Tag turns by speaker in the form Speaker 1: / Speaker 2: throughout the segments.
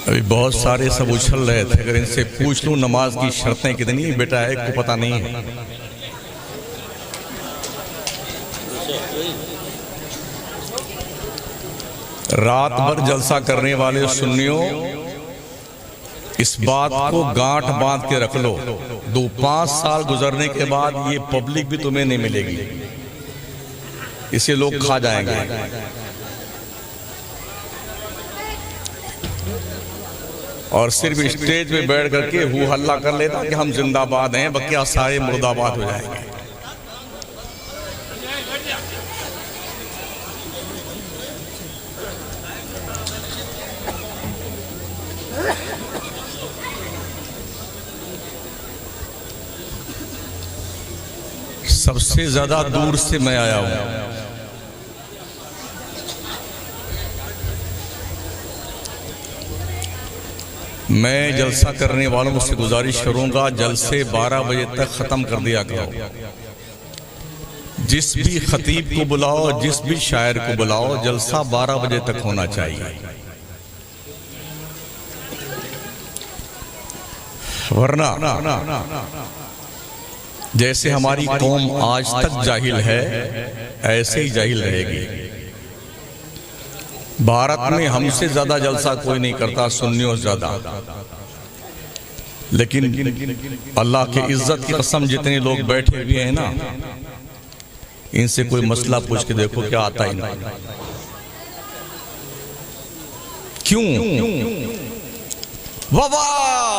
Speaker 1: अभी बहुत सारे सब उछल रहे थे, अगर इनसे पूछ लूं नमाज की शर्तें कितनी, बेटा एक को पता नहीं है। रात भर जलसा करने वाले सुन्नियों, इस बात को गांठ बांध के रख लो, 2-5 साल गुजरने के बाद ये पब्लिक भी तुम्हें नहीं मिलेगी, इसे लोग खा जाएंगे। और सिर्फ स्टेज पे बैठ करके हु हल्ला कर लेता कि हम जिंदाबाद हैं, बकिया सारे मुर्दाबाद हो जाएंगे। सबसे ज्यादा दूर से मैं आया हूं। मैं जलसा करने वालों से गुजारिश करूंगा, जलसे 12 बजे तक खत्म कर दिया करो। जिस भी खतीब को बुलाओ, जिस भी शायर को बुलाओ, जलसा 12 बजे तक होना चाहिए, वरना जैसे हमारी कौम आज तक जाहिल है, ऐसे ही जाहिल रहेगी। भारत में हमसे ज्यादा जलसा कोई नहीं करता, सुन्नियों से ज्यादा, लेकिन अल्लाह के इज्जत की कसम जितने लोग बैठे हुए हैं ना, इनसे कोई मसला पूछ के देखो, क्या आता ही नहीं। क्यों? वाह वाह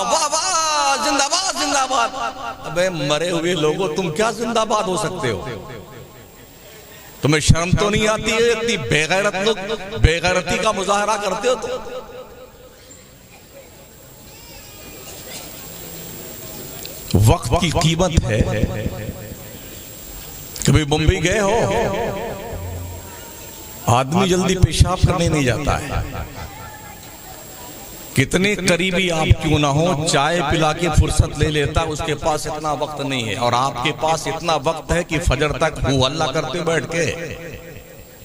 Speaker 1: वाह वाह, जिंदाबाद जिंदाबाद। अबे मरे हुए लोगों, तुम क्या जिंदाबाद हो सकते हो? तुम्हें शर्म तो नहीं आती है? इतनी बेगैरत लोग बेगैरती का मुजाहरा करते हो तो। वक्त की कीमत है। कभी मुंबई गए हो? आदमी जल्दी पेशाब करने नहीं जाता है। कितने करीबी आप क्यों ना हो, चाय पिला के फुर्सत ले लेता, उसके पास इतना वक्त नहीं है। और आपके पास इतना वक्त है कि फजर तक हु हल्ला करते बैठ के।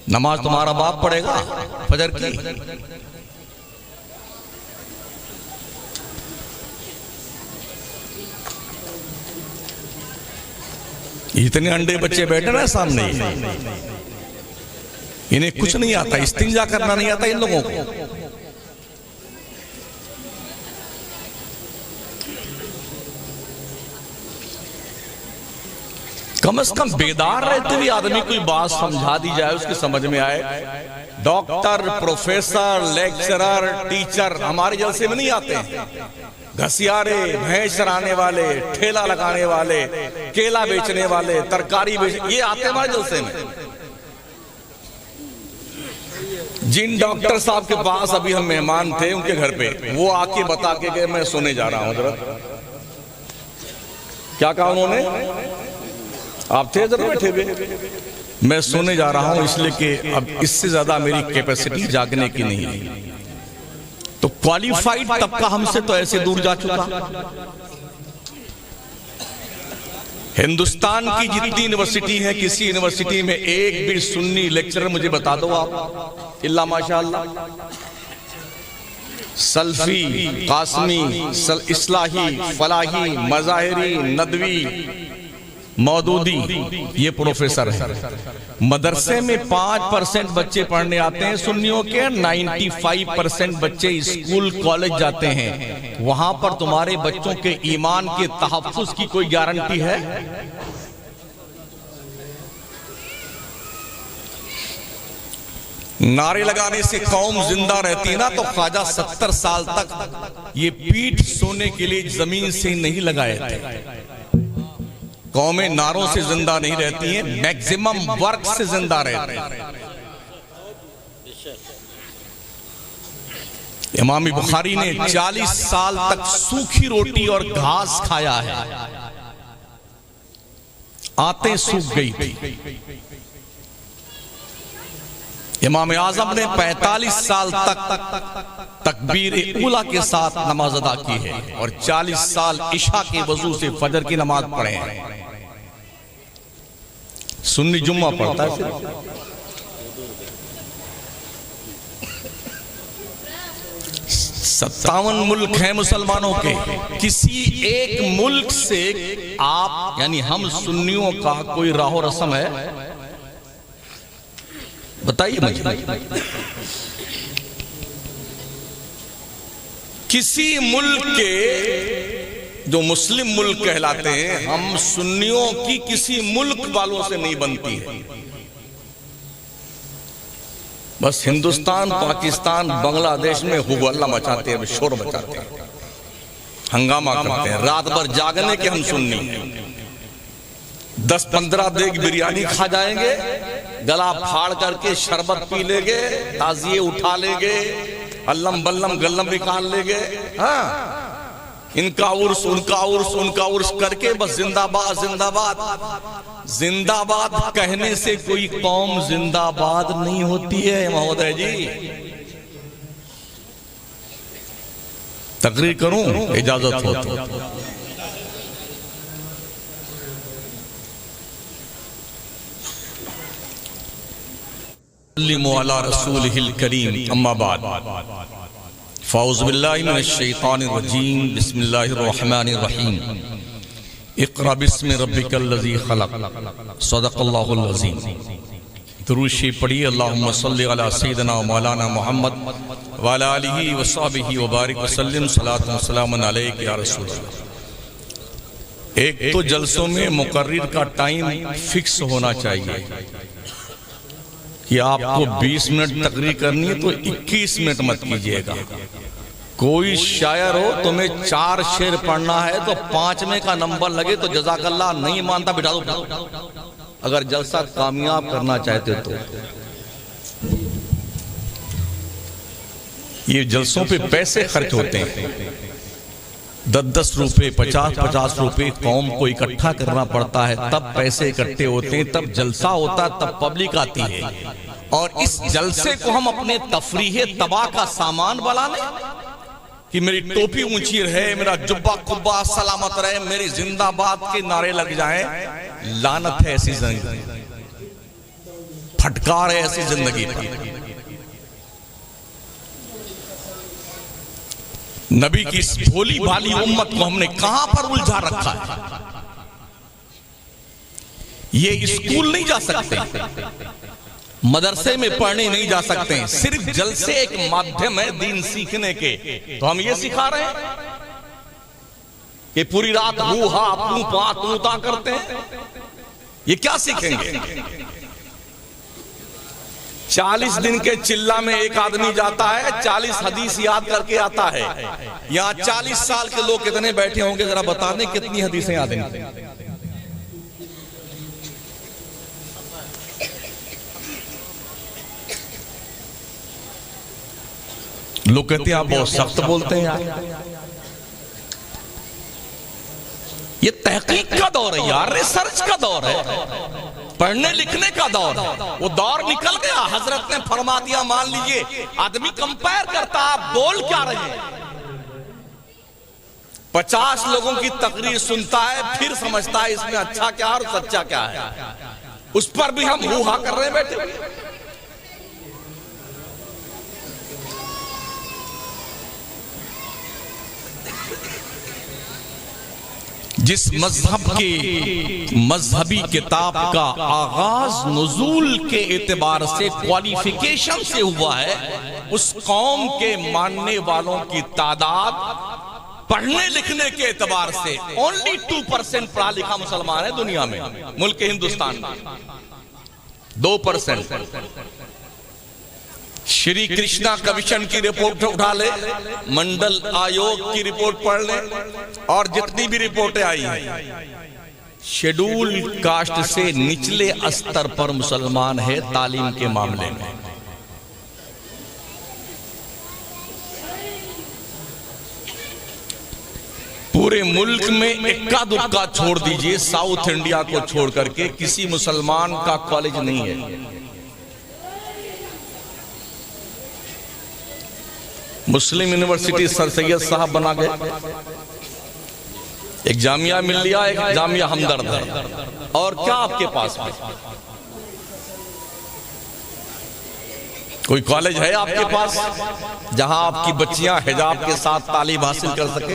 Speaker 1: नमाज तुम्हारा बाप पढ़ेगा फजर की। इतने अंडे बच्चे बैठे ना सामने, इन्हें कुछ नहीं आता, इस्तिंजा करना नहीं आता इन लोगों को। कम से कम बेदार रहते हुए आदमी कोई बात समझा दी जाए, उसकी समझ में आए। डॉक्टर, प्रोफेसर, लेक्चरर, टीचर हमारे जलसे में नहीं आते हैं। घसियारे, भैंस चराने वाले, ठेला लगाने वाले, केला बेचने वाले, तरकारी ये आते हमारे जलसे में। जिन डॉक्टर साहब के पास अभी हम मेहमान थे उनके घर पे, वो आके बता के गए मैं सोने जा रहा हूं। हजरत क्या कहा उन्होंने? आप थे इधर बैठे हुए, मैं सोने जा रहा हूं इसलिए कि अब इससे ज्यादा मेरी कैपेसिटी जागने की नहीं है। तो क्वालिफाइड तबका हमसे तो ऐसे दूर जा चुका। हिंदुस्तान की जितनी यूनिवर्सिटी है, किसी यूनिवर्सिटी में एक भी सुन्नी लेक्चरर मुझे बता दो आप, इल्ला माशाअल्लाह। सल्फी, कासमी, इस्लाही, फलाही, मज़ाहिरी, नदवी, मौदूदी, ये प्रोफेसर है। मदरसे में 5% बच्चे पढ़ने आते हैं सुन्नियों के, 95% बच्चे स्कूल कॉलेज जाते हैं। वहां पर तुम्हारे बच्चों के ईमान के तहफ्फुज़ की कोई गारंटी है? नारे लगाने से कौम जिंदा रहती ना, तो ख्वाजा 70 साल तक ये पीठ सोने के लिए जमीन से नहीं लगाए थे। कौमें नारों से जिंदा नहीं रहती हैं, मैक्सिमम वर्क से जिंदा रहती हैं। इमाम बुखारी ने 40 साल तक सूखी रोटी और घास खाया है, आंतें सूख गई थी। इमाम आजम ने 45 साल तक तकबीर उला के साथ नमाज अदा की है और 40 साल इशा के वजू से फजर की नमाज पढ़े हैं। सुन्नी जुम्मा पढ़ता है सिर्फ। 57 मुल्क हैं मुसलमानों के, किसी एक मुल्क से आप यानी हम सुन्नियों का कोई राहो रस्म है? बताइए मुझे। किसी मुल्क के जो मुस्लिम मुल्क कहलाते हैं, हम सुन्नियों की किसी मुल्क वालों से नहीं बनती है। बस हिंदुस्तान, पाकिस्तान, बांग्लादेश में हुल्ला मचाते हैं, शोर मचाते हैं, हंगामा करते हैं, रात भर जागने के हम सुन्नी हैं। 10-15 देग बिरयानी खा जाएंगे, गला फाड़ करके शरबत पी लेंगे, ताजिए उठा लेंगे, अल्लम बल्लम गल्लम भी कान लेंगे। हाँ, इनका उर्स उनका उर्स उनका उर्स करके बस जिंदाबाद जिंदाबाद जिंदाबाद कहने से कोई कौम जिंदाबाद नहीं होती है महोदय जी। तकरीर करूं, इजाजत हो तो। अला रसूलिहिल करीम, अम्मा बाद, फ़ाउज़ु बिल्लाहि मिनश शैतानिर रजीम, बिस्मिल्लाहिर रहमानिर रहीम, इक़रा बिस्मि रब्बिकल लज़ी ख़लक़, सदक़ल्लाहुल अज़ीम। दुरूद शरीफ पढ़िए। अल्लाहुम्मा सल्लि अला सय्यिदिना व मौलाना मुहम्मद व अला आलिहि व सहबिहि व बारिक व सल्लिम, सलातun व सलामुन अलैका या रसूल अल्लाह। एक तो जलसों में मुकर्रिर का टाइम फिक्स होना चाहिए कि आपको 20 मिनट तकरीर करनी है तो 21 मिनट मत कीजिएगा। कोई शायर हो, तुम्हें 4 शेर पढ़ना है तो 5वें का नंबर लगे तो जज़ाकल्लाह, नहीं मानता बिठा दो, अगर जलसा कामयाब करना चाहते तो। ये जलसों पे पैसे खर्च होते हैं, 10-10 रुपए, 50-50 रुपए कौम को इकट्ठा करना पड़ता है, तब पैसे इकट्ठे होते हैं, तब जलसा होता है, तब पब्लिक आती है। और इस जलसे को हम अपने तफरीह तबाह का सामान बना लें कि मेरी टोपी ऊंची रहे, मेरा जुब्बा कुब्बा सलामत रहे, मेरी जिंदाबाद के नारे लग जाएं। लानत है ऐसी जिंदगी, फटकार है ऐसी जिंदगी पर। नबी की इस भोली भाली उम्मत को हमने कहां पर उलझा रखा है। ये स्कूल नहीं जा सकते, मदरसे में पढ़ने नहीं जा सकते हैं, सिर्फ जलसे एक माध्यम है दीन सीखने के। तो हम ये सिखा रहे हैं कि पूरी रात हू हा तू पा तू ता करते हैं, ये क्या सीखेंगे? 40 दिन के चिल्ला में एक आदमी जाता है, 40 हदीस याद करके आता है। यहाँ 40 साल के लोग कितने बैठे होंगे, जरा बता दें कितनी हदीसें याद हैं? लोग कहते हैं आप बहुत सख्त बोलते हैं यार। ये तहकीक का दौर है यार, रिसर्च का दौर है, पढ़ने लिखने का दौर है। वो दौर निकल गया। हजरत ने फरमा दिया, मान लीजिए आदमी कंपेयर करता, आप बोल क्या रहे हैं, 50 लोगों की तकरीर सुनता है, फिर समझता है इसमें अच्छा क्या और सच्चा क्या है। उस पर भी हम हू हा कर रहे हैं बैठे। जिस मजहब के मजहबी किताब का आगाज नुज़ूल के एतबार से क्वालिफिकेशन से हुआ है, उस कौम के मानने वालों की तादाद पढ़ने लिखने के एतबार से ओनली 2% पढ़ा लिखा मुसलमान है दुनिया में, मुल्क हिंदुस्तान में 2%। श्री कृष्णा कमीशन की रिपोर्ट उठा ले, मंडल आयोग की रिपोर्ट पढ़ ले, और जितनी भी रिपोर्टें आई हैं, शेड्यूल कास्ट से निचले स्तर पर मुसलमान है तालीम के मामले में। पूरे मुल्क में इक्का दुक्का छोड़ दीजिए, साउथ इंडिया को छोड़ करके किसी मुसलमान का कॉलेज नहीं है। मुस्लिम यूनिवर्सिटी सर सैयद साहब बना गए, एक जामिया मिल्लिया, एक जामिया हमदर्द है, और क्या आपके पास में कोई कॉलेज है आपके पास जहां आपकी बच्चियां हिजाब के साथ तालीम हासिल कर सके,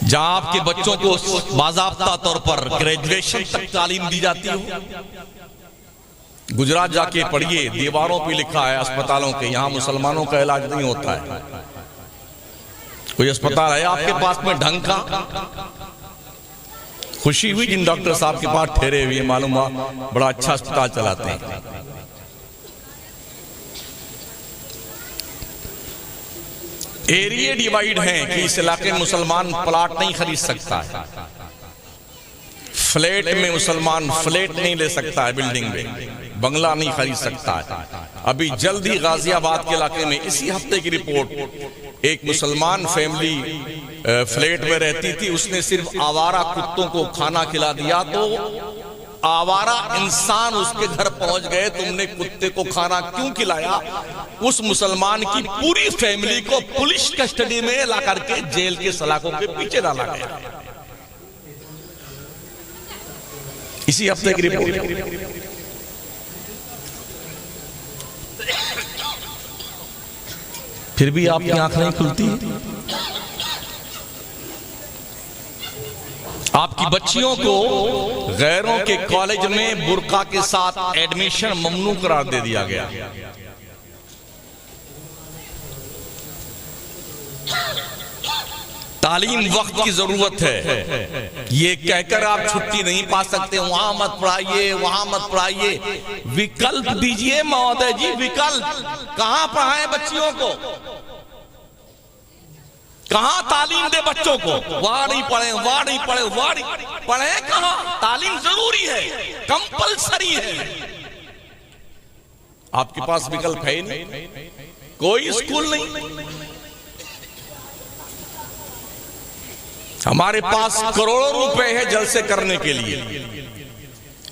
Speaker 1: जहां आपके बच्चों को बाज़ाब्ता तौर पर ग्रेजुएशन तक तालीम दी जाती हो? गुजरात जाके पढ़िए, दीवारों पे लिखा है अस्पतालों के, यहां मुसलमानों का इलाज नहीं होता है। कोई अस्पताल है आपके पास में ढंग का? खुशी हुई जिन डॉक्टर साहब के पास ठहरे हुए, मालूम हुआ बड़ा अच्छा अस्पताल चलाते हैं। एरिया डिवाइड है कि इस इलाके में मुसलमान प्लाट नहीं खरीद सकता है, फ्लैट में मुसलमान फ्लैट नहीं ले सकता है, बिल्डिंग में बंगला नहीं खरीद सकता है। अभी जल्द ही गाजियाबाद के इलाके में इसी हफ्ते की रिपोर्ट, एक मुसलमान फैमिली फ्लैट में रहती थी, उसने सिर्फ आवारा कुत्तों को खाना खिला दिया तो आवारा इंसान उसके घर पहुंच गए, तुमने कुत्ते को खाना क्यों खिलाया? उस मुसलमान की पूरी फैमिली को पुलिस कस्टडी में ला करके जेल के सलाखों के पीछे डाला गया। इसी हफ्ते की रिपोर्ट। फिर भी आपकी आंख नहीं खुलती। आपकी बच्चियों को गैरों के कॉलेज में बुर्का के साथ एडमिशन ममनू करार दे दिया गया। तालीम वक्त की जरूरत है, ये कहकर आप छुट्टी नहीं पा सकते, वहां मत पढ़ाइए वहां मत पढ़ाइए। विकल्प दीजिए महोदय जी, विकल्प। कहां पढ़ाएं बच्चियों को, कहां तालीम दे बच्चों को? वहां नहीं पढ़े, वहां नहीं पढ़े, वहां नहीं पढ़े, कहां? तालीम जरूरी है, कंपलसरी है। आपके पास विकल्प है नहीं, कोई स्कूल नहीं। हमारे पास करोड़ों रुपए है जलसे करने के लिए,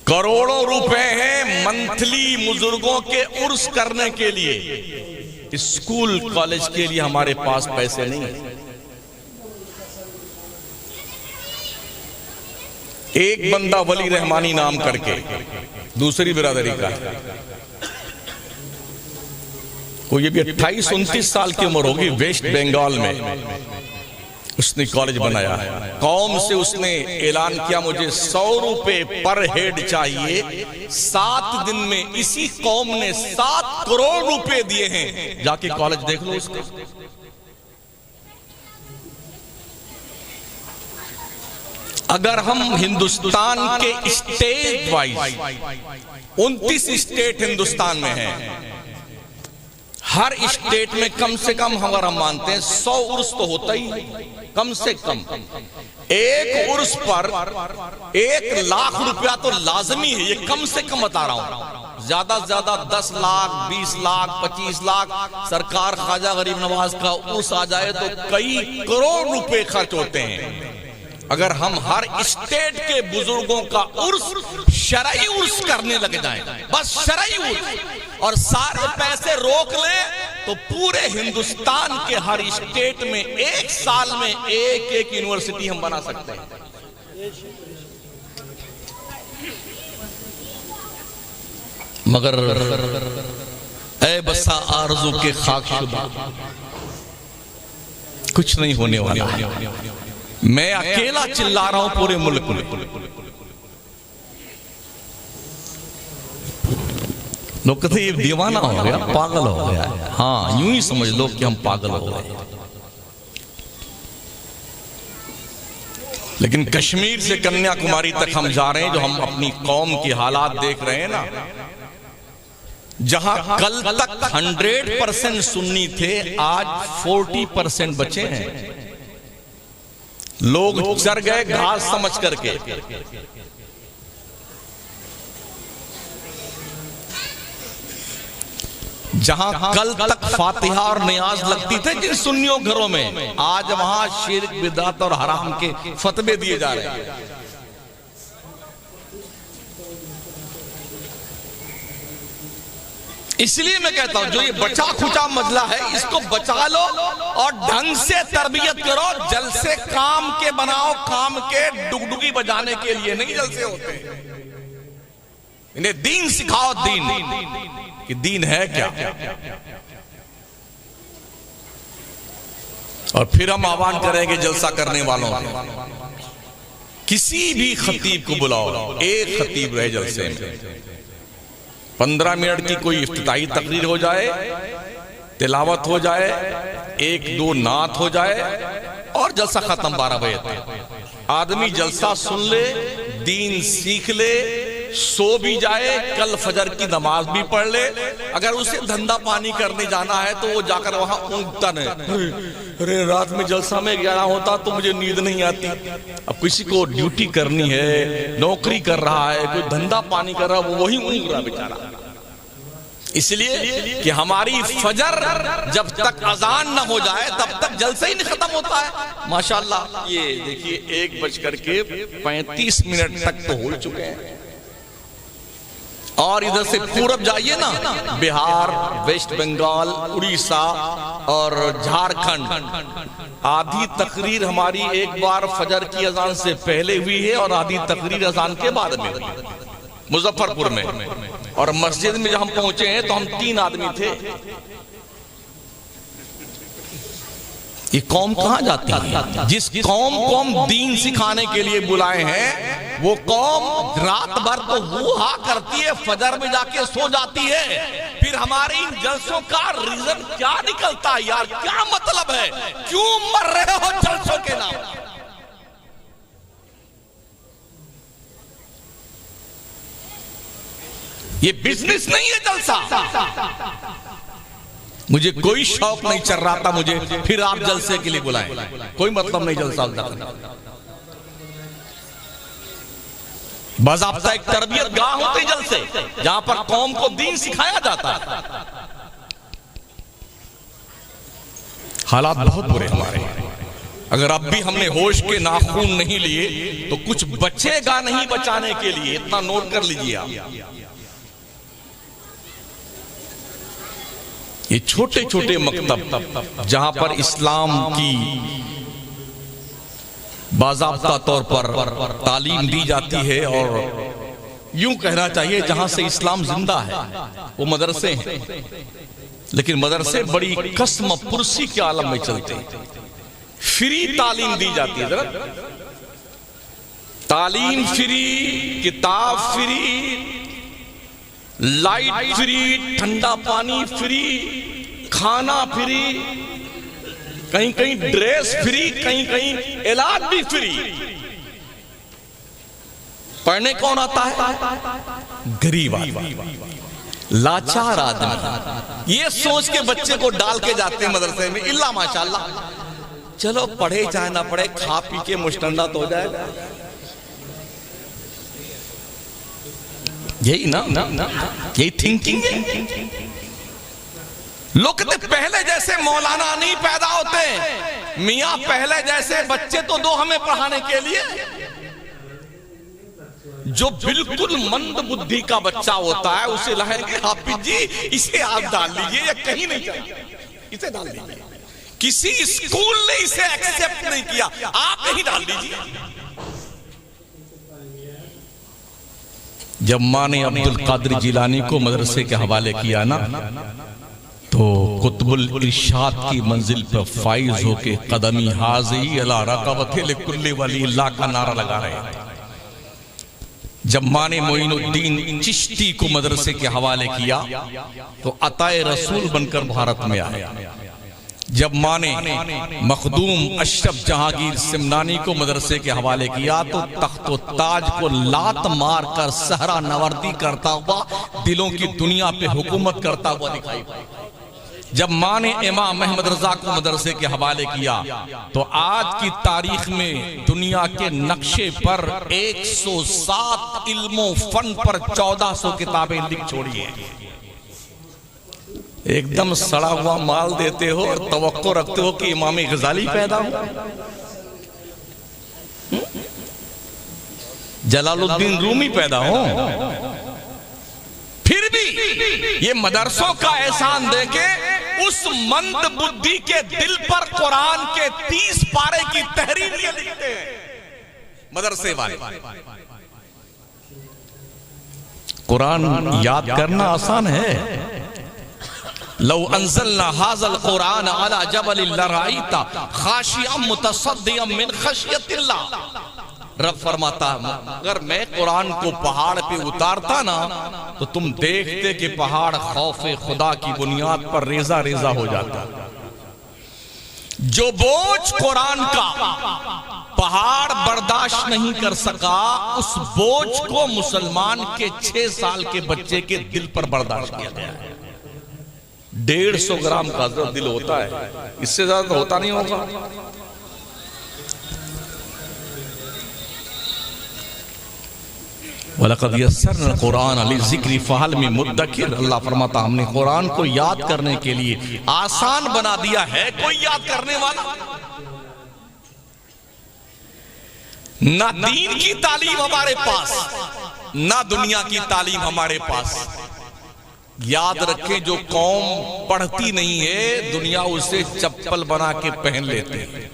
Speaker 1: करोड़ों रुपए हैं मंथली बुजुर्गों के उर्स करने के लिए। स्कूल कॉलेज के लिए हमारे पास पैसे नहीं है। एक बंदा वली रहमानी नाम करके दूसरी बिरादरी का, कोई ये भी 28-29 साल की उम्र होगी, वेस्ट बंगाल में उसने कॉलेज बनाया है। कौम से उसने ऐलान किया मुझे 100 रुपए पर हेड चाहिए। 7 दिन में इसी कौम ने 7 करोड़ रुपए दिए हैं। जाके कॉलेज देख लो उसका। अगर हम हिंदुस्तान के स्टेट वाइज 29 स्टेट हिंदुस्तान में हैं, हर स्टेट में कम से कम अगर हम मानते हैं 100 उर्स तो होता ही, कम से कम एक उर्स पर 1 लाख रुपया तो लाजमी है। ये कम से कम बता रहा हूं, ज्यादा से ज्यादा 10 लाख 20 लाख 25 लाख सरकार ख्वाजा गरीब नवाज का उर्स आ जाए तो कई करोड़ रुपए खर्च होते हैं। अगर हम हर स्टेट के बुजुर्गों का उर्स शरई उर्स करने लग जाएं, बस शरई उर्स, और सारे पैसे रोक लें, तो पूरे हिंदुस्तान के हर स्टेट में एक साल में एक यूनिवर्सिटी हम बना सकते हैं। मगर ऐ बसा आरज़ू के खाकशुदा, कुछ नहीं होने वाला। मैं अकेला चिल्ला रहा हूं पूरे मुल्क में। लोग कहते ये दीवाना हो गया, पागल हो गया। हाँ, यूं ही समझ लो कि हम पागल हो गए। लेकिन कश्मीर से कन्याकुमारी तक हम जा रहे हैं, जो हम अपनी कौम की हालात देख रहे हैं ना, जहां कल तक 100% सुन्नी थे, आज 40% बचे हैं। लोग चर गए घास समझ करके। जहां कल तक फातिहा और नियाज लगती थे जिन सुन्नियों घरों में, आज वहां शिर्क बिदअत और हराम के फतवे दिए जा रहे हैं। इसलिए मैं कहता हूं जो ये बचा खुचा मजला है, इसको बचा लो और ढंग से तरबियत करो। जलसे काम के बनाओ, काम के डुगडुगी बजाने के लिए नहीं जलसे होते। इन्हें दीन सिखाओ, दीन कि दीन है क्या। और फिर हम आह्वान करेंगे जलसा करने वालों को, किसी भी खतीब को बुलाओ, एक खतीब रहे जलसे में, 15 मिनट की कोई इफ्तिताही तकरीर हो जाए, तिलावत हो जाए, 1-2 नात हो जाए और जलसा खत्म 12 बजे तक। आदमी जलसा सुन ले, दीन सीख ले, सो भी जाए, कल फजर की नमाज भी पढ़ ले। अगर उसे धंधा पानी करने जाना है तो वो जाकर वहां ऊँगता नहीं, अरे रात में जलसा में 11 होता तो मुझे नींद नहीं आती। अब किसी को ड्यूटी करनी है, नौकरी कर रहा है, कोई धंधा पानी कर रहा है, वो वही ऊँग रहा बेचारा। इसलिए कि हमारी फजर जब तक अजान न हो जाए तब तक जलसा ही नहीं खत्म होता है। माशाअल्लाह, ये देखिए 1:35 तक तो हो चुके हैं। और इधर से पूरब जाइए ना, बिहार, वेस्ट बंगाल, उड़ीसा और झारखंड, आधी तकरीर हमारी एक बार फजर की अजान से पहले हुई है और आधी तकरीर अजान के बाद में मुजफ्फरपुर में। और मस्जिद में जब हम पहुंचे हैं तो हम 3 आदमी थे। ये कौम कहां जाती है? जिस कौम को हम दीन सिखाने के लिए बुलाए हैं, वो कौम रात भर तो वो हा करती है, फजर में जाके सो जाती है। फिर हमारे इन जलसों का रीजन क्या निकलता है यार? क्या मतलब है? क्यों मर रहे हो जलसों के नाम? ये बिजनेस नहीं है जलसा। मुझे कोई शौक नहीं चल रहा था मुझे, फिर आप जलसे के लिए बुलाएं, कोई मतलब नहीं जलसा करने। बाज़ाब्ता एक तरबियत गाह होती जलसे, जहां पर कौम को दीन सिखाया जाता है। हालात बहुत बुरे हमारे। अगर अब भी हमने होश के नाखून नहीं लिए तो कुछ बचेगा नहीं बचाने के लिए, इतना नोट कर लीजिए आप। ये छोटे छोटे मकतब जहां पर इस्लाम की बाज़ाब्ता तौर पर तालीम दी जाती है, और यूं कहना चाहिए जहां से इस्लाम जिंदा है, वो मदरसे हैं। लेकिन मदरसे बड़ी कसम पुरसी के आलम में चलते हैं। फ्री तालीम दी जाती है, जरा तालीम फ्री, किताब फ्री, लाइट फ्री, ठंडा पानी फ्री, खाना फ्री, कहीं कहीं ड्रेस फ्री, कहीं कहीं इलाज भी फ्री। पढ़ने कौन आता है? गरीब आदमी, लाचार आदमी। ये सोच के बच्चे को डाल के जाते हैं मदरसे में, इल्ला माशाल्लाह चलो पढ़े चाहे ना पढ़े, खा पी के मुश्तंडा तो हो जाएगा। यही ना यही थिंकिंग है। लोग कहते पहले जैसे मौलाना नहीं पैदा होते, मियाँ पहले जैसे बच्चे तो दो हमें पढ़ाने के लिए। जो बिल्कुल मंद बुद्धि का बच्चा होता है उसे लहेंगे हाफिज जी इसे आप डाल लीजिए, या कहीं नहीं चाहिए इसे डाल लीजिए। किसी स्कूल ने इसे एक्सेप्ट नहीं किया, आप नहीं डाल लीजिए। जब माँ ने अब्दुल कादिर जिलानी को मदरसे के हवाले किया ना, तो कुतुबुल इरशाद की मंजिल पर फाइज होके कदमी हाज़ी अला रक़बते लिकुल्ली वली अल्लाह का नारा लगा रहे थे। जब माँ ने मोइनुद्दीन चिश्ती को मदरसे के हवाले किया तो अताए रसूल बनकर भारत में आया। जब माँ ने मखदूम अशरफ जहांगीर सिमनानी को मदरसे के हवाले किया तो तख्तो ताज को लात मार कर सहरा नवर्दी करता हुआ दिलों की दुनिया पे हुकूमत करता हुआ दिखाई। जब माँ ने इमाम अहमद रजा को मदरसे के हवाले किया तो आज की तारीख में दुनिया के नक्शे पर 107 इल्मों फन पर 1400 किताबें लिख छोड़ी हैं। एकदम सड़ा हुआ माल देते हो और तवक्को रखते हो कि इमाम गजाली पैदा हो, जलालुद्दीन रूमी पैदा हो। फिर भी ये मदरसों का एहसान देके उस मंद बुद्धि के दिल पर कुरान के 30 पारे की तहरीर लिखते हैं मदरसे वाले। कुरान याद करना आसान है। लौ अंज़लना हाज़ल कुरान अला जबलिन लरअयता खाशियम मुतसद्दियम मिन खशियतिल्लाह। रब फरमाता अगर मैं कुरान को पहाड़ पे उतारता ना तो तुम देखते कि पहाड़ खौफे खुदा की बुनियाद पर रेजा रेजा हो जाता। जो बोझ कुरान का पहाड़ बर्दाश्त नहीं कर सका, उस बोझ को मुसलमान के 6 साल के बच्चे के दिल पर बर्दाश्त किया गया है। 150 ग्राम का दिल होता है, इससे ज्यादा होता नहीं होगा। वलक़द यस्सरना कुरान लिज़िक्रि फ़हल मिन मुद्दकिर। अल्लाह फरमाता हमने कुरान को याद करने के लिए आसान बना दिया है, कोई याद करने वाला? ना दीन की तालीम हमारे पास, ना दुनिया की तालीम हमारे पास। याद रखें, जो कौम पढ़ती नहीं है दुनिया उसे चप्पल बना के पहन लेते हैं।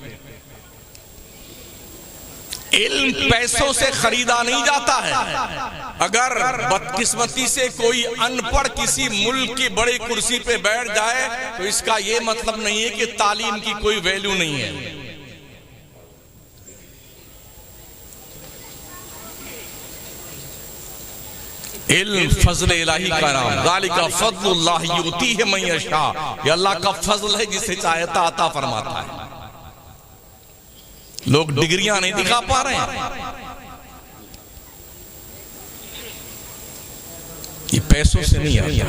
Speaker 1: इल्म पैसों से खरीदा नहीं जाता है। अगर बदकिस्मती से कोई अनपढ़ किसी मुल्क की बड़ी कुर्सी पे बैठ जाए तो इसका यह मतलब नहीं है कि तालीम की कोई वैल्यू नहीं है। इल्म फज़्ल इलाही का नाम, ज़ालिका फ़ज़्लुल्लाह युतीहि मन यशा। ये अल्लाह का फजल है, जिसे चाहता अता फरमाता है। लोग डिग्रियां नहीं दिखा पा रहे हैं, ये पैसों से नहीं आता,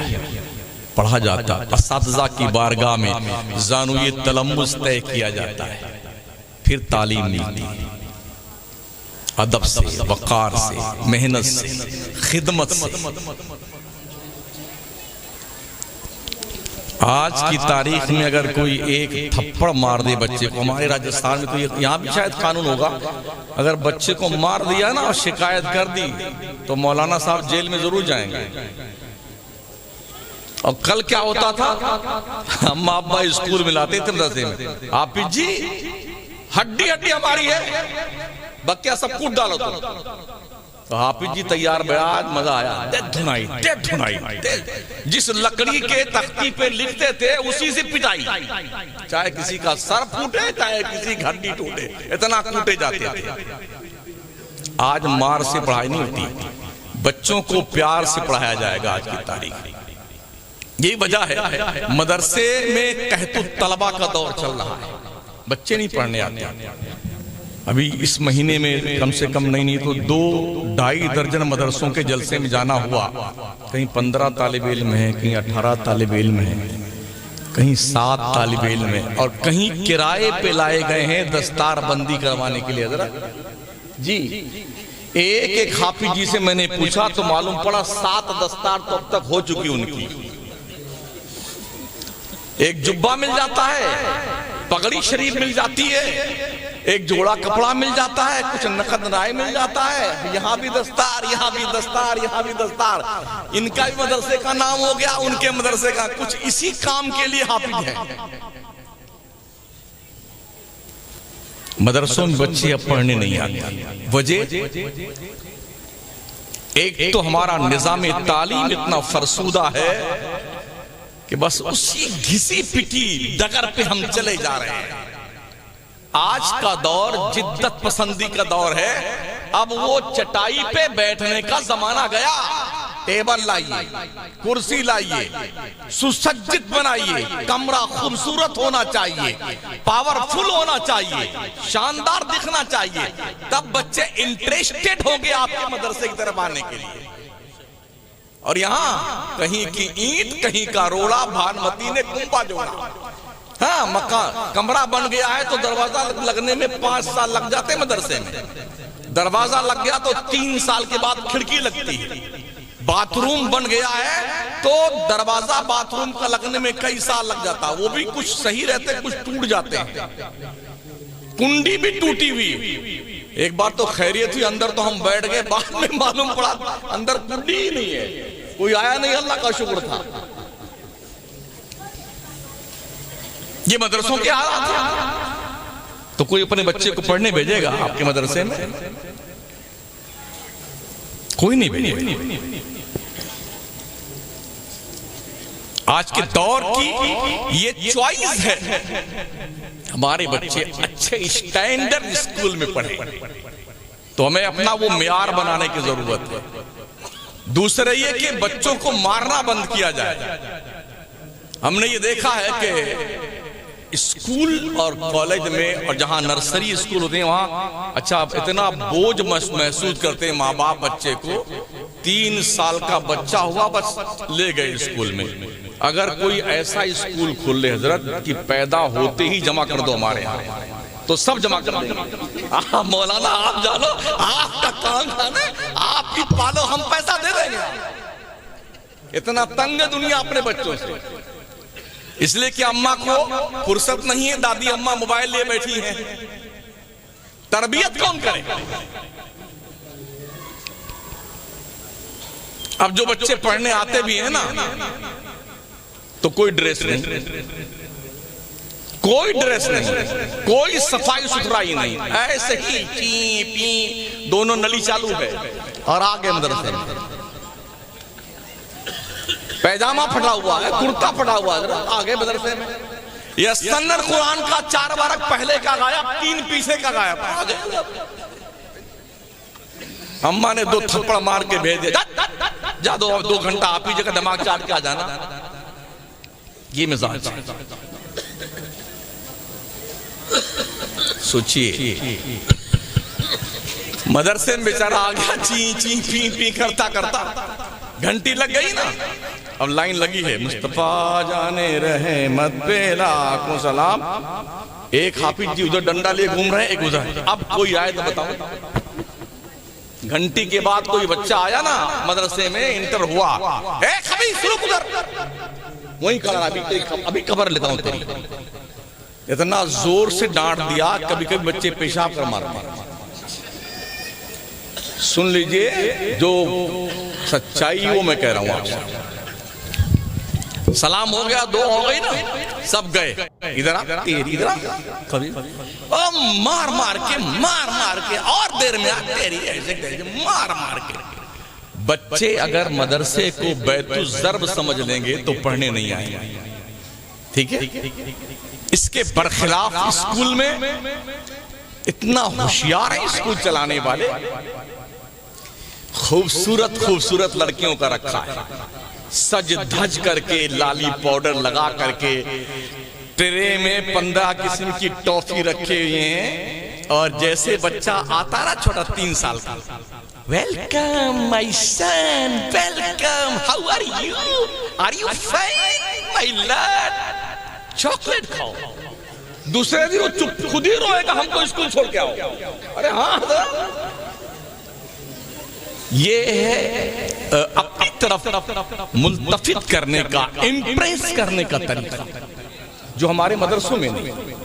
Speaker 1: पढ़ा जाता। असातिज़ा की बारगाह में ज़ानुए तलम्मुज़ तय किया जाता है, फिर तालीम मिलती है। अदब से, वक़ार से, मेहनत से, खिदमत से। आज की तारीख में अगर कोई एक थप्पड़ मार दे बच्चे को, हमारे राजस्थान में तो यहाँ भी शायद कानून होगा, अगर बच्चे को मार दिया ना और शिकायत कर दी तो मौलाना साहब जेल में जरूर जाएंगे। और कल क्या होता था, हम अब्बा स्कूल में लाते थे मदरसे में, आप जी हड्डी हड्डी हमारी है, बक्या सब कूट डालो तो हाफिज जी तैयार बयाज, मजा आया। जिस लकड़ी के तख्ती पे लिखते थे उसी से पिटाई, चाहे किसी का सर फूटे चाहे किसी की हड्डी टूटे, इतना कूटे जाते थे। आज मार से पढ़ाई नहीं होती, बच्चों को प्यार से पढ़ाया जाएगा। आज की तारीख यही वजह है मदरसे में कहतुत तलबा का दौर चल रहा है, बच्चे नहीं पढ़ने आते। अभी इस महीने में कम से कम नहीं तो 2-2.5 दर्जन मदरसों के जलसे में जाना हुआ। कहीं 15 तालिब इल्म है, कहीं 18 तालिब इल्म है, कहीं 7 तालिब इल्म है, और कहीं किराए पे लाए गए हैं दस्तार बंदी करवाने के लिए। जरा जी एक हाफिज जी से मैंने पूछा तो मालूम पड़ा 7 दस्तार तो अब तक हो चुकी उनकी। एक जुब्बा मिल जाता है, पगड़ी शरीफ मिल जाती है, एक जोड़ा कपड़ा मिल जाता है, कुछ नकद राय मिल जाता है, यहाँ भी दस्तार, यहाँ भी दस्तार, यहाँ भी दस्तार। इनका भी मदरसे का नाम हो गया, उनके मदरसे का। कुछ इसी काम के लिए हाफिज है। मदरसों में बच्चे अब पढ़ने नहीं आते। वजह एक तो हमारा निजाम तालीम इतना फरसूदा है कि बस उसी घिसी पिटी डगर पे हम चले जा रहे हैं। आज का दौर जिद्दत पसंदी का दौर है। अब वो चटाई पे बैठने का जमाना गया। टेबल लाइए, कुर्सी लाइए, सुसज्जित बनाइए, कमरा खूबसूरत होना चाहिए, पावरफुल होना चाहिए, शानदार दिखना चाहिए, तब बच्चे इंटरेस्टेड होंगे आपके मदरसे की तरफ आने के लिए। और यहाँ कहीं की ईंट, कहीं का रोड़ा, भानुमती ने कुंपा जोड़ा। हाँ, मकान कमरा बन गया है तो दरवाजा लगने में 5 साल लग जाते मदरसे में। दरवाजा लग गया तो 3 साल के बाद खिड़की लगती है। बाथरूम बन गया है तो दरवाजा बाथरूम का लगने में कई साल लग जाता, वो भी कुछ सही रहते कुछ टूट जाते हैं। कुंडी भी टूटी हुई। एक बार तो खैरियत हुई, अंदर तो हम बैठ गए, बाद में मालूम पड़ा अंदर कुंडी ही नहीं है, कोई आया नहीं, अल्लाह का शुक्र था। ये मदरसों के हालात हैं। तो कोई अपने बच्चे को पढ़ने भेजेगा आपके मदरसे में? कोई नहीं भेजेगा। आज के दौर की ये चॉइस है, हमारे बच्चे अच्छे स्टैंडर्ड स्कूल में पढ़े, तो हमें अपना वो मियार बनाने की जरूरत है। दूसरे ये कि बच्चों को मारना बंद किया जाए। हमने ये देखा है कि स्कूल और कॉलेज में और जहां नर्सरी स्कूल होते हैं वहां अच्छा इतना बोझ महसूस करते हैं माँ बाप बच्चे को। 3 साल का बच्चा हुआ बस ले गए स्कूल में। अगर कोई ऐसा स्कूल खोल ले हजरत कि पैदा होते ही जमा कर दो हमारे यहाँ, तो सब जमा कर देंगे। मौलाना आप जानो, आपका काम खाना, आप ही पालो, हम पैसा दे देंगे। इतना तंग है दुनिया अपने बच्चों से, इसलिए कि अम्मा को फुर्सत नहीं है, दादी अम्मा मोबाइल लिए बैठी हैं, तरबियत कौन करे। अब जो बच्चे पढ़ने आते भी हैं ना, तो कोई ड्रेस नहीं, कोई ड्रेस नहीं, कोई सफाई सुथराई नहीं, ऐसे ही पी पी दोनों नली चालू है और आगे मदरसे में पैजामा फटा हुआ है, कुर्ता फटा हुआ है, आगे मदरसे में यह सन्नर कुरान का 4 बारक पहले का गायब, 3 पीछे का गायब, आगे अम्मा ने 2 थप्पड़ मार के भेज दिया, जा 2 घंटा आप ही जगह दिमाग चाट के आ जाना। ये मिजाज सोचिए। मदरसे में बेचारा आ गया, ची ची पी पी करता करता घंटी लग गई ना, अब लाइन लगी है, मुस्तफा जाने रहे मत पे लाखों सलाम। एक हाफिज जी उधर डंडा लिए घूम रहे हैं, एक उधर। अब कोई आए तो बताओ। घंटी के बाद कोई बच्चा आया ना मदरसे में, इंटर हुआ, उधर वहीं खड़ा, अभी खबर लेता हूं तेरी। इतना जोर से डांट दिया, कभी कभी बच्चे पेशाब कर मारते। सुन लीजिए, जो सच्चाई वो मैं कह रहा हूं आपसे। सलाम हो गया, 2 हो गई ना, सब गए, इधर आ तेरी, इधर आ कभी मार मार के और देर में आ तेरी, ऐसे मार मार के। बच्चे अगर मदरसे को बैतुज़र्ब समझ लेंगे तो पढ़ने नहीं आएंगे, ठीक है। इसके बरखिलाफ स्कूल में इतना होशियार है स्कूल चलाने वाले, खूबसूरत खूबसूरत लड़कियों का रखा है, सज धज करके, लाली पाउडर लगा करके, ट्रे में 15 किस्म की टॉफी रखे हुए हैं, और जैसे बच्चा आता ना छोटा 3 साल का, welcome my son, welcome, how are you fine my lord, chocolate खाओ। दूसरे दिन वो चुप खुद ही रोएगा, हमको स्कूल छोड़ के आओ। अरे हाँ, ये है अपनी तरफ मुल्तफित करने का, इम्प्रेस करने का तरीका, जो हमारे मदरसों में नहीं।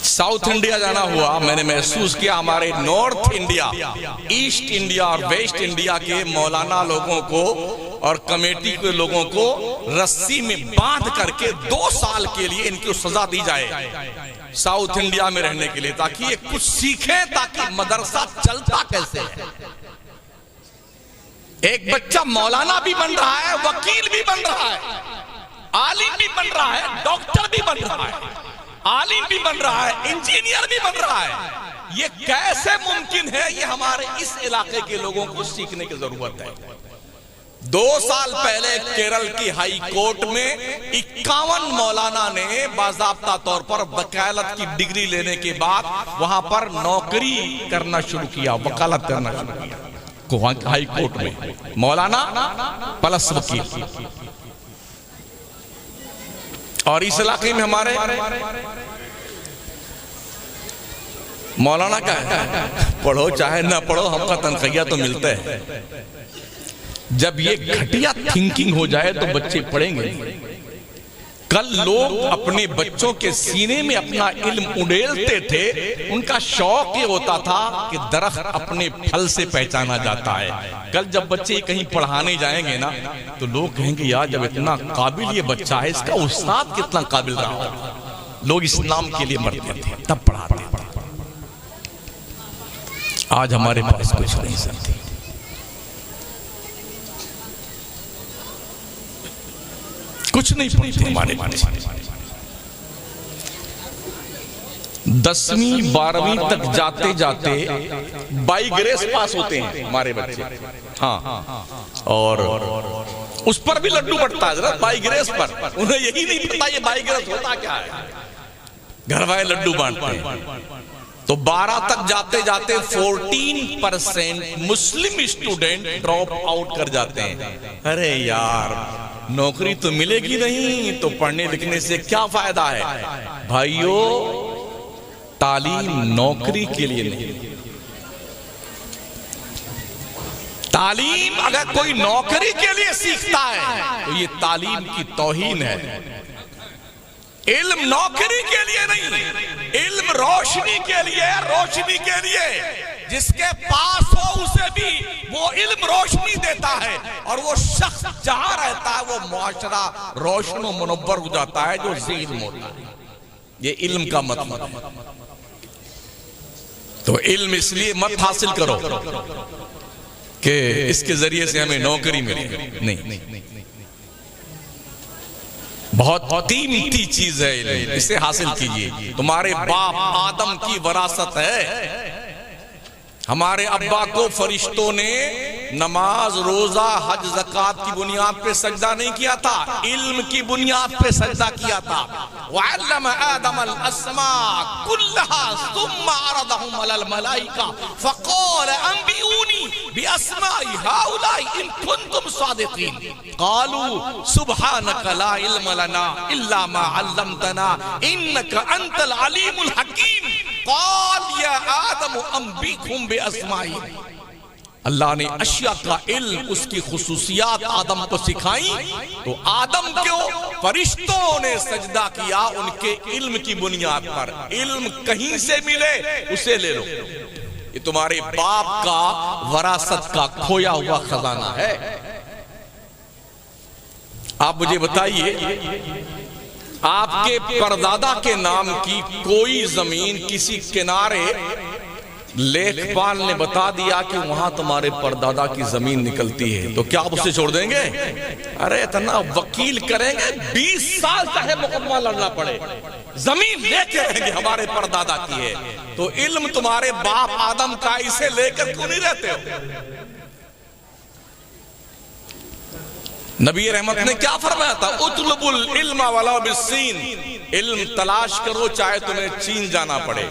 Speaker 1: साउथ इंडिया जाना हुआ, मैंने महसूस किया हमारे नॉर्थ इंडिया, ईस्ट इंडिया और वेस्ट इंडिया के मौलाना लोगों को और कमेटी के लोगों को रस्सी में बांध करके 2 साल के लिए इनको सजा दी जाए साउथ इंडिया में रहने के लिए, ताकि ये कुछ सीखें, ताकि मदरसा चलता कैसे है। एक बच्चा मौलाना भी बन रहा है, वकील भी बन रहा है, आलिम भी बन रहा है, डॉक्टर भी बन रहा है, आलिम भी बन रहा है, इंजीनियर भी बन रहा है। ये कैसे मुमकिन है? ये हमारे इस इलाके के लोगों को सीखने की जरूरत है। 2 साल पहले केरल की हाई कोर्ट में 51 मौलाना ने बाज़ाब्ता तौर पर वकालत की डिग्री लेने के बाद वहां पर नौकरी करना शुरू किया, वकालत करना शुरू किया हाई कोर्ट में, मौलाना प्लस वकील। और इस इलाके में हमारे मौलाना का है, पढ़ो चाहे ना पढ़ो, हमका तनख्वाह तो मिलता है। जब ये घटिया थिंकिंग हो जाए तो बच्चे पढ़ेंगे। कल लोग अपने बच्चों के सीने में अपना इल्म उड़ेलते थे, उनका शौक ये होता था कि दरख्त अपने फल से पहचाना जाता है। कल जब बच्चे कहीं पढ़ाने जाएंगे ना, तो लोग कहेंगे यार जब इतना काबिल ये बच्चा है, इसका उस्ताद कितना काबिल रहा होगा। लोग इस्लाम के लिए मरते थे तब पढ़ाते थे। आज हमारे पास कुछ नहीं सकते। कुछ नहीं पढ़ते हमारे बच्चे। 10वीं 12वीं तक जाते जाते बाई ग्रेस पास होते हैं हमारे बच्चे। हाँ, और उस पर भी लड्डू बढ़ता है बाई ग्रेस पर। उन्हें यही नहीं पता ये बाई ग्रेस होता क्या है, घर वाले लड्डू बांटते हैं। तो 12 तक जाते जाते 14% मुस्लिम स्टूडेंट ड्रॉप आउट कर जाते हैं। अरे यार, नौकरी तो मिलेगी नहीं तो पढ़ने लिखने से क्या फायदा है। भाइयों, तालीम नौकरी के लिए नहीं, तालीम अगर कोई नौकरी के लिए सीखता है तो ये तालीम की तौहीन है। इल्म नौकरी के लिए नहीं, इल्म रोशनी के लिए, रोशनी के लिए। जिसके पास हो उसे भी वो इल्म रोशनी देता है, और वो शख्स जहां रहता है वो मुआशरा रोशन व मुनव्वर हो जाता है, जो इल्म होता है। ये इल्म का मतलब है। तो इल्म इसलिए मत हासिल करो कि इसके जरिए से हमें नौकरी मिले, नहीं। बहुत कीमती चीज है इल्म, इसे हासिल कीजिए। तुम्हारे बाप आदम की वरासत है। हमारे अब्बा को फरिश्तों ने नमाज, रोजा, हज, ज़कात की बुनियाद पे सजदा नहीं किया था, इल्म की बुनियाद पे सजदा किया था। वअल्लम आदम अल अस्मा कुल्लहा सुम्मा अरदहुम अलल मलाइका फक़ाल अंबिऊनी बिअस्माइ हाउलाई इन कुंतुम सादिकीन क़ालू सुब्हानक ला इल्म लना इल्ला मा अल्लमतना इन्नका अंतल अलीमुल हकीम। क़ाल या आदम अंबिकुम बिअस्माइ। अल्लाह ने अशिया का इल्म, उसकी खुसूसियात आदम को सिखाई, तो आदम को फरिश्तों ने सजदा किया उनके इल्म की बुनियाद पर। इल्म कहीं से मिले उसे ले लो, ये तुम्हारे बाप का वरासत का खोया हुआ खजाना है। आप मुझे बताइए, आपके परदादा के नाम की कोई जमीन किसी किनारे लेखपाल ने बता दिया कि वहां तुम्हारे परदादा की जमीन निकलती है, तो क्या आप उसे छोड़ देंगे? अरे इतना वकील करेंगे, 20 साल चाहे मुकदमा लड़ना पड़े, जमीन लेके रहेंगे हमारे परदादा की है। तो इल्म तुम्हारे बाप आदम का, इसे लेकर क्यों नहीं रहते हो? नबी रहमत ने क्या फरमाया था? उतलबुल इल्मा वला बिस्सीन। इल्म तलाश करो चाहे तुम्हें चीन जाना पड़े।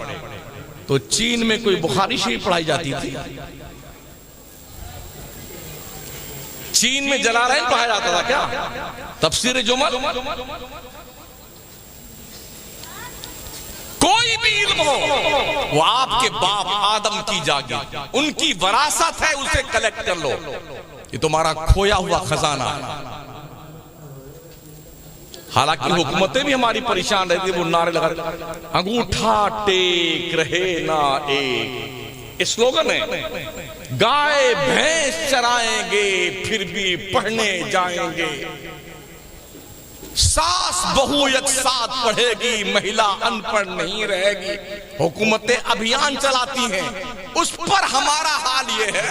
Speaker 1: तो चीन में कोई बुखारी शरीफ पढ़ाई जाती थी, चीन में जलालैन पढ़ाया जाता था क्या? तफसीर जुमल, कोई भी इल्म हो वो आपके बाप आदम की जागी, उनकी वरासत है, उसे कलेक्ट कर लो, ये तुम्हारा खोया हुआ खजाना है। हालांकि हुकूमतें भी हमारी परेशान रहती है, वो नारे लगा, अंगूठा टेक रहे ना एक, स्लोगन है। गाय भैंस चराएंगे फिर भी पढ़ने जाएंगे, सास बहू एक साथ पढ़ेगी, महिला अनपढ़ नहीं रहेगी। हुकूमतें अभियान चलाती हैं, उस पर हमारा हाल ये है,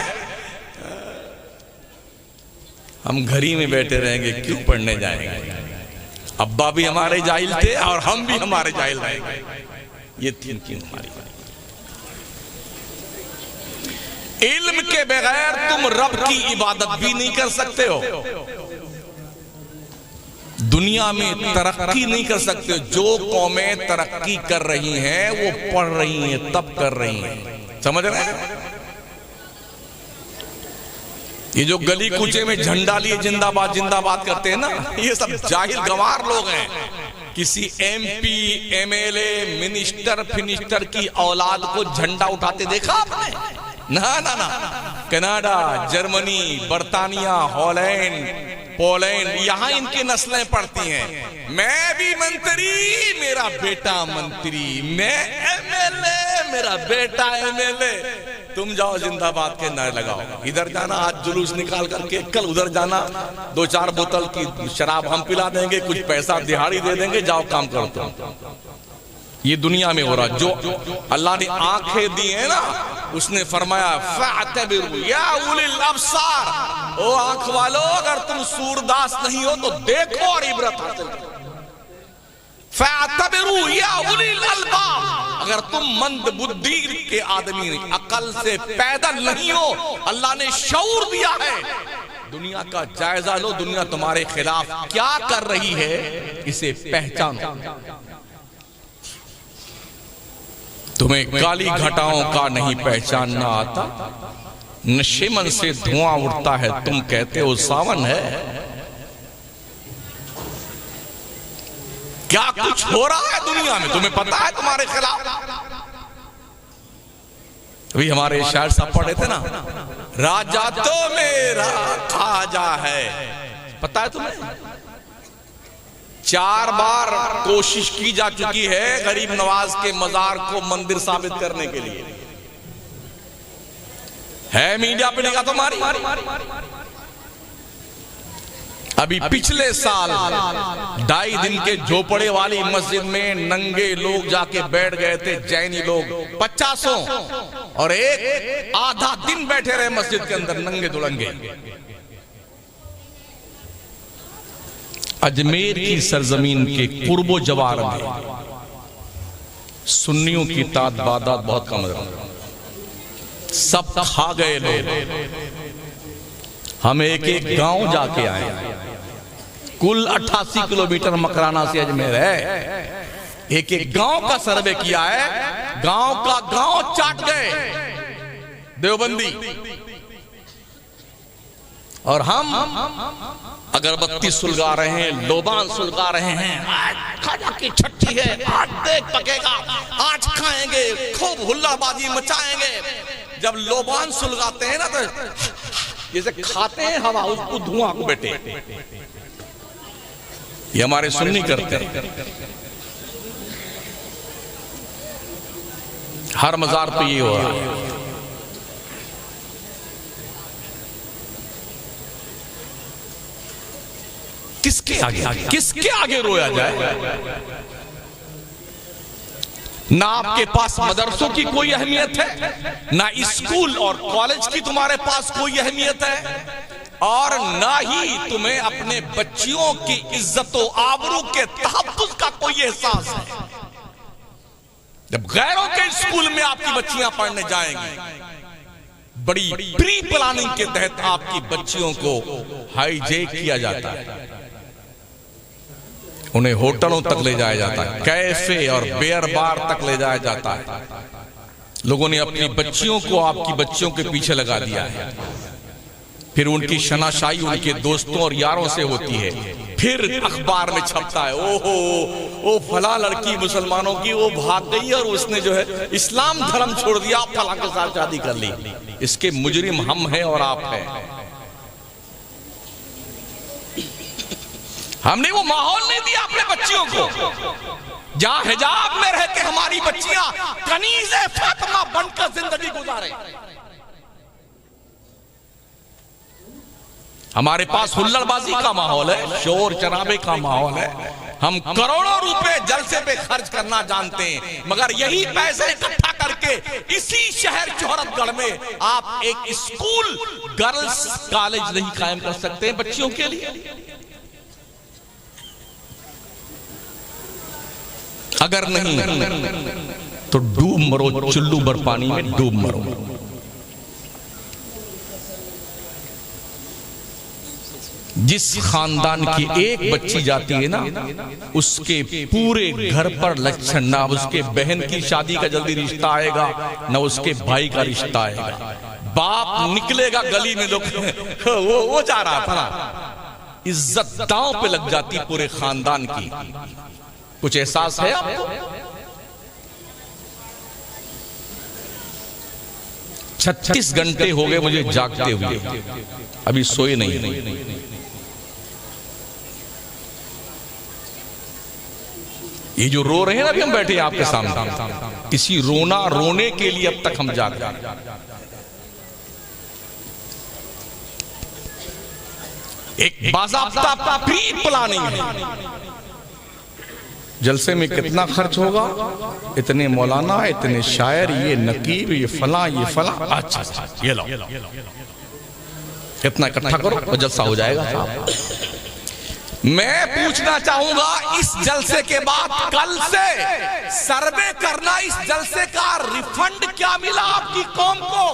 Speaker 1: हम घर ही में बैठे रहेंगे, क्यों पढ़ने जाएंगे? अब्बा भी हमारे जाहिल थे और हम भी हमारे जाहिल रहेंगे। ये थिंकिंग हमारी। इल्म के बगैर तुम रब की इबादत भी नहीं कर सकते हो, दुनिया में तरक्की नहीं कर सकते हो। जो कौमें तरक्की कर रही हैं वो पढ़ रही हैं, तब कर रही हैं, समझ रहे हैं? ये जो गली कूचे में झंडा लिए जिंदाबाद जिंदाबाद करते हैं ना, ये सब जाहिल गंवार लोग हैं। किसी एमपी, एमएलए, मिनिस्टर, फिनिस्टर की औलाद को झंडा उठाते देखा आपने? ना ना ना। कनाडा, जर्मनी, बर्तानिया, हॉलैंड, पोलैंड, यहां इनकी नस्लें पढ़ती हैं। मैं भी मंत्री, मेरा बेटा मंत्री, मैं एमएलए, मेरा बेटा एमएलए। तुम जाओ जिंदाबाद के नारे लगाओ, इधर जाना आज जुलूस निकाल करके, कल उधर जाना, 2-4 बोतल की शराब हम पिला देंगे, कुछ पैसा दिहाड़ी दे देंगे, जाओ काम करो तुम। ये दुनिया में हो रहा। जो अल्लाह ने आंखें दी है ना, उसने फरमाया फ़अतबिरू या उलिल अब्सार, ओ आंख वालों, अगर तुम सूरदास नहीं हो तो देखो और इबरत हासिल करो। फ़अतबिरू या उलिल अलबाब, अगर तुम मंद बुद्धि के आदमी अकल से पैदल नहीं हो, अल्लाह ने शऊर दिया है, दुनिया का जायजा लो, दुनिया तुम्हारे खिलाफ क्या कर रही है इसे पहचानो। तुम्हें काली घटाओं का नहीं पहचानना आता, नशेमन से धुआं उठता है, तुम कहते हो सावन है। क्या कुछ हो रहा है दुनिया में तुम्हें पता है तुम्हारे खिलाफ? अभी हमारे शायर साहब पढ़े थे ना, राजा तो मेरा खाजा है, पता है तुम्हें? 4 बार कोशिश की जा चुकी है गरीब नवाज के मजार को मंदिर साबित करने के लिए। है मीडिया पे निगाह तुम्हारी? अभी पिछले साल 2.5 दिन के झोपड़े वाली मस्जिद में नंगे लोग जाके बैठ गए थे, जैनी लोग 50, और एक आधा दिन बैठे रहे मस्जिद के अंदर नंगे दुलंगे। अजमेर की सरजमीन के कुर्बो जवार में सुन्नियों की तादाद बहुत कम है, सब खा गए लोग। हम एक गांव जाके आए, कुल 88 किलोमीटर मकराना से अजमेर है, एक गांव का सर्वे किया है, गांव का गांव चाट गए देवबंदी। और हम अगरबत्ती सुलगा रहे हैं, लोबान सुलगा रहे हैं, आज खाजा की छठी है, आज देख पकेगा, आज खाएंगे, खूब हुल्लाबाजी मचाएंगे। जब लोबान सुलगाते हैं ना तो जैसे खाते हैं हवा, उसको धुआं को बेटे, ये हमारे सुन्नी करते हैं। हर मजार पे ये हो रहा है। किसके आगे रोया जाए? ना आपके पास मदरसों की कोई अहमियत है, ना स्कूल और कॉलेज की तुम्हारे पास कोई अहमियत है, और ना ही तुम्हें अपने बच्चियों की इज्जत व आबरू के तहफ्फुज़ का कोई एहसास है। जब गैरों के स्कूल में आपकी बच्चियां पढ़ने जाएंगी, बड़ी प्री प्लानिंग के तहत आपकी बच्चियों को हाईजैक किया जाता है, उन्हें होटलों तक ले जाया जाता है, कैफे और बियर बार तक ले जाया जाता है। लोगों ने अपनी बच्चियों को आपकी बच्चियों के पीछे लगा दिया है, फिर उनकी शनाशाई उनके दोस्तों और यारों से होती है, फिर अखबार में छपता है, ओहो ओ फला लड़की मुसलमानों की वो भाग गई और उसने जो है इस्लाम धर्म छोड़ दिया, फला के साथ शादी कर ली। इसके मुजरिम हम हैं और आप हैं। हमने वो माहौल नहीं दिया अपने बच्चियों को जहां हिजाब में रह के हमारी बच्चियां कनीज़े फातिमा बनकर जिंदगी गुजारे। हमारे पास हुल्लड़बाजी का माहौल है, शोर शराबे का माहौल है, हम करोड़ों रुपए जलसे पे खर्च करना जानते हैं, मगर यही पैसे इकट्ठा करके इसी शहर जोहरतगढ़ में आप एक स्कूल गर्ल्स कॉलेज नहीं कायम कर सकते बच्चियों के लिए। अगर नहीं तो डूब मरो, चुल्लू भर पानी में डूब मरो। जिस खानदान की एक बच्ची जाती है ना, उसके पूरे घर पर लक्षण, ना उसके बहन की शादी का जल्दी रिश्ता आएगा, ना उसके भाई का रिश्ता आएगा। बाप निकलेगा गली में, लोग वो जा रहा था ना, इज्जत दांव पे लग जाती पूरे खानदान की। कुछ एहसास है आपको? 36 घंटे हो गए मुझे जागते हुए, अभी सोए नहीं। ये जो रो रहे हैं ना, अभी हम बैठे हैं आपके सामने, किसी रोने के लिए अब तक हम जाग रहे हैं। एक बाज़ाब्ता प्री प्लानिंग है। जलसे में कितना खर्च होगा, इतने मौलाना, इतने शायर, ये नकीब, ये फला, ये फला, अच्छा ये लो। इतना इकट्ठा करो और जलसा हो जाएगा साहब। मैं पूछना चाहूंगा इस जलसे के बाद कल से सर्वे करना, इस जलसे का रिफंड क्या मिला आपकी कौम को?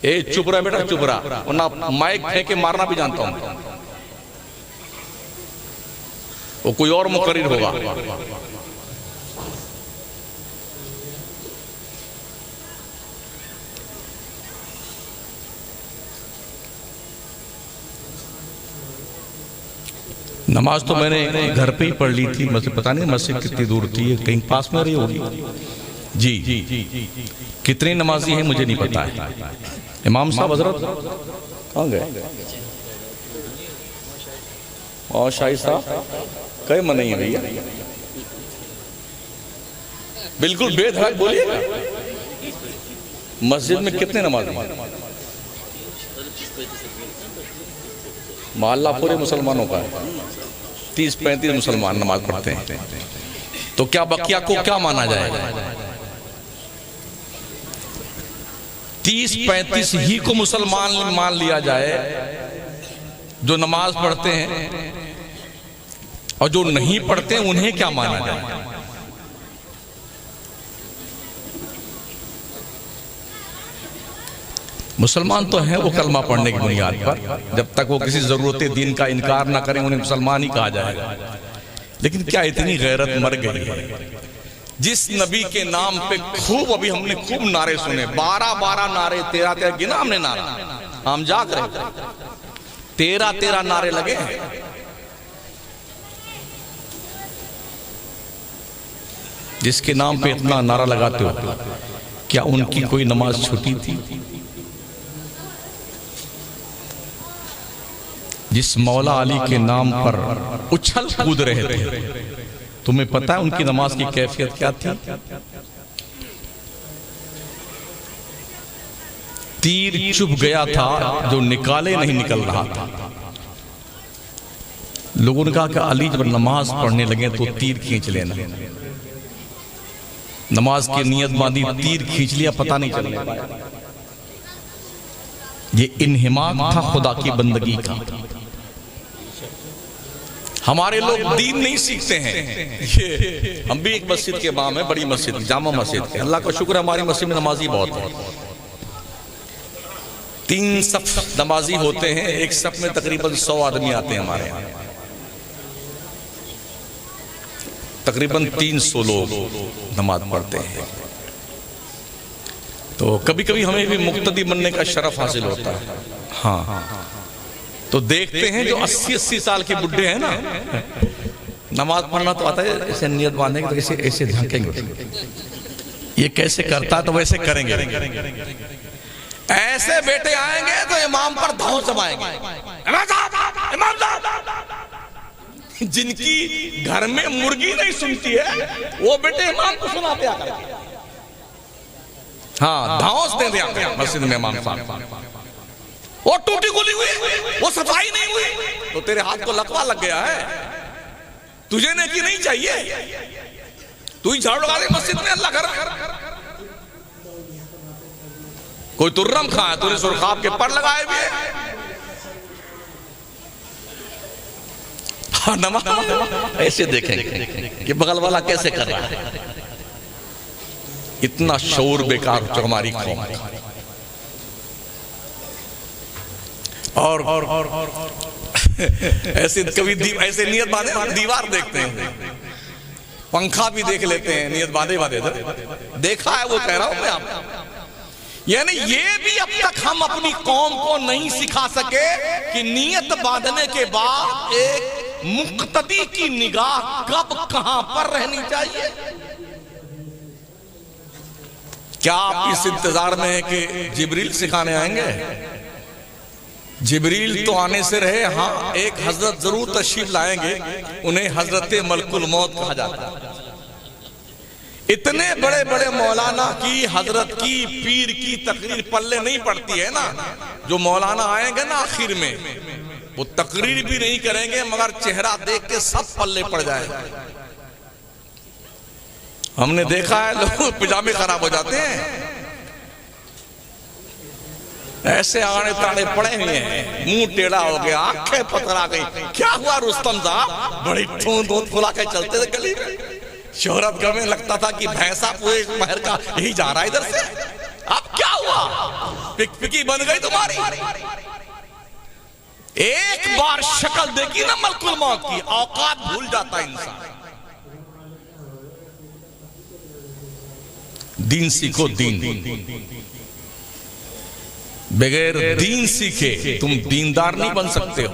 Speaker 1: ए चुप रहा बेटा, चुप रहा, वरना माइक फेंक के मारना भी जानता हूं। वो कोई और मुकर्रिर होगा। नमाज तो मैंने घर पे ही पढ़ ली थी, मुझे पता नहीं मस्जिद कितनी दूर थी, कहीं पास में रही होगी। जी कितने नमाजी हैं मुझे नहीं पता है। इमाम साहब हजरत कहाँ गए? और शाही साहब कई मन नहीं है भैया, बिल्कुल बेधड़क बोलिएगा। मस्जिद में कितने नमाजी हैं? मोहल्ला पूरे मुसलमानों का है, 30-35 मुसलमान नमाज पढ़ते हैं। तो क्या बकिया को क्या माना जाएगा? 30-35 ही को मुसलमान मान लिया जाए जो नमाज पढ़ते हैं, और जो नहीं पढ़ते हैं उन्हें क्या माना जाए? मुसलमान तो हैं वो कलमा पढ़ने की बुनियाद पर, जब तक वो किसी जरूरत दीन का इनकार ना करें उन्हें मुसलमान ही कहा जाएगा। लेकिन क्या इतनी गैरत मर गई है? जिस नबी के नाम पे खूब अभी हमने खूब नारे सुने, 12-12 नारे, 13-13 गिना हमने नारा, हम जाग रहे 13-13 नारे लगे हैं। जिसके नाम पे इतना नारा लगाते हो, क्या उनकी कोई नमाज छूटी थी? जिस मौला अली के नाम पर उछल कूद रहे थे, तुम्हें पता है उनकी नमाज की कैफियत क्या थी? तीर चुभ गया था जो निकाले नहीं निकल रहा था। लोगों ने कहा कि अली जब नमाज पढ़ने लगे तो तीर खींच लेना। नमाज की नियत बांधी, तीर खींच लिया, पता नहीं चल पाया। ये इन्हिमाक था खुदा की बंदगी का। हमारे लोग दीन नहीं सीखते हैं। ये हम भी एक मस्जिद के इमाम है, बड़ी मस्जिद, जामा मस्जिद के। अल्लाह का शुक्र है हमारी मस्जिद में नमाजी बहुत है। 3 सफ नमाजी होते हैं, एक सफ में तकरीबन 100 आदमी आते हैं हमारे यहाँ। तकरीबन 300 लोग नमाज पढ़ते हैं। तो कभी कभी हमें भी मुक्तदी बनने का शरफ हासिल होता है। हाँ, तो देखते हैं जो 80-80 साल के बुढ़े हैं ना, नमाज पढ़ना तो आता है, ऐसे नियत बांधेंगे तो ऐसे ऐसे झांकेंगे, ये कैसे करता तो वैसे करेंगे। ऐसे बेटे आएंगे तो इमाम पर धाव जमाएंगे। इमाम साहब, जिनकी घर में मुर्गी नहीं सुनती है वो बेटे इमाम को सुनाते आकर, हाँ धांस दे दिया मस्जिद में इमाम साहब। वो टूटी गुली हुई, वो सफाई नहीं हुई तो तेरे हाथ को लकवा लग गया है, तुझे नेकी नहीं चाहिए, तू ही झाड़ू लगा दे मस्जिद में अल्लाह घर। कोई तुर्रम खा है, तूने सुरखाब के पर लगाए भी है। हाँ, नमाज ऐसे देखेंगे कि बगल वाला कैसे कर रहा है। इतना शौर बेकार हो चुका हमारी कौम का। और ऐसे कभी ऐसे नियत बांधे, दीवार देखते हैं, पंखा भी देख लेते हैं, नियत बांधे बांधे देखा है, वो कह रहा हूं मैं आपको। यानी ये भी अब तक हम अपनी कौम को नहीं सिखा सके कि नियत बांधने के बाद एक मुक्तदी की निगाह कब कहां पर रहनी चाहिए। क्या आप इस इंतजार में है कि जिब्रील सिखाने आएंगे? जिब्रील तो आने से रहे, हाँ एक हजरत जरूर तशरीफ लाएंगे, उन्हें हजरत मलकुल मौत कहा जाता है। इतने बड़े बड़े मौलाना की, हजरत की, पीर की तकरीर पल्ले नहीं पड़ती है ना। जो मौलाना आएंगे ना आखिर में, वो तकरीर भी नहीं करेंगे मगर चेहरा देख के सब पल्ले पड़ जाएगा। हमने देखा है लोग पिजामे खराब हो जाते हैं, ऐसे आड़े ताड़े पड़े हुए हैं, मुंह टेढ़ा हो गया, आंखें पतरा गई। क्या हुआ रुस्तम साहब? बड़ी ठूंद फुला के चलते थे गली में, शोहरत गढ़ में लगता था कि भैंसा पूरे शहर का यही जा रहा है इधर से। अब क्या हुआ? पिकपिकी बन गई तुम्हारी। एक बार शक्ल देखी ना मलकुल मौत की, औकात भूल जाता इंसान। दीन सीखो, दीन। बगैर दीन सीखे तुम दीनदार नहीं बन सकते हो।